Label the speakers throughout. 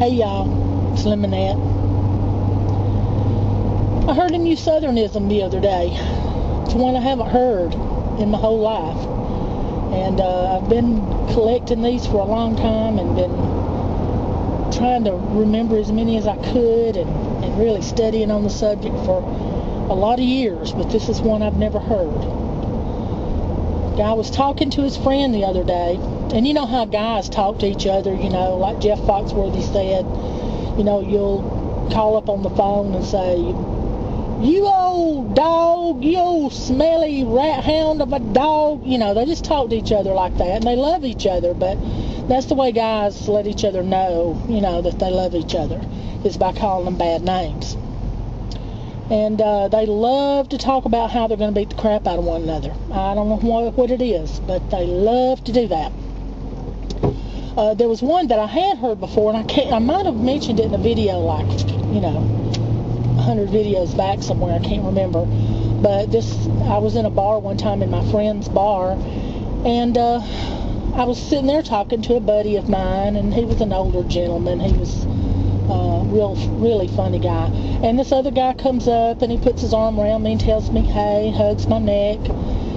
Speaker 1: Hey y'all, it's Lemonette. I heard a new Southernism the other day. It's one I haven't heard in my whole life. And I've been collecting these for a long time and been trying to remember as many as I could and really studying on the subject for a lot of years, but this is one I've never heard. Guy was talking to his friend the other day, and you know how guys talk to each other, you know, like Jeff Foxworthy said, you know, you'll call up on the phone and say, "You old dog, you old smelly rat hound of a dog," you know, they just talk to each other like that, and they love each other, but that's the way guys let each other know, you know, that they love each other, is by calling them bad names. And they love to talk about how they're going to beat the crap out of one another. I don't know what it is, but they love to do that. There was one that I had heard before, and I might have mentioned it in a video, like, you know, 100 videos back somewhere, I can't remember. But I was in a bar one time, in my friend's bar, and I was sitting there talking to a buddy of mine, and he was an older gentleman. He was really funny guy. And this other guy comes up and he puts his arm around me and tells me hey, hugs my neck.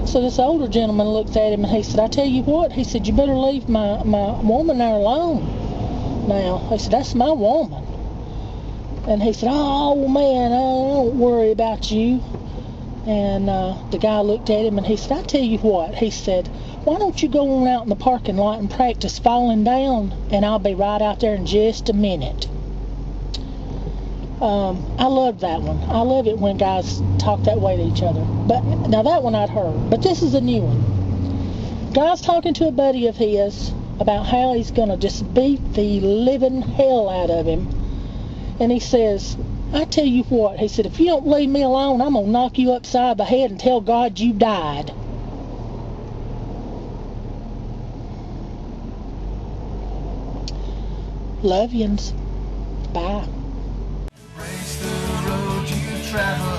Speaker 1: So this older gentleman looks at him and he said, "I tell you what," he said, "you better leave my woman there alone now." He said, "That's my woman." And he said, "Oh man, don't worry about you." And the guy looked at him and he said, "I tell you what," he said, "why don't you go on out in the parking lot and practice falling down, and I'll be right out there in just a minute." I love that one. I love it when guys talk that way to each other. But now that one I'd heard, but this is a new one. Guy's talking to a buddy of his about how he's gonna just beat the living hell out of him, and he says, "I tell you what," he said, "if you don't leave me alone, I'm gonna knock you upside the head and tell God you died." Love yins. Bye.
Speaker 2: Race the road you travel.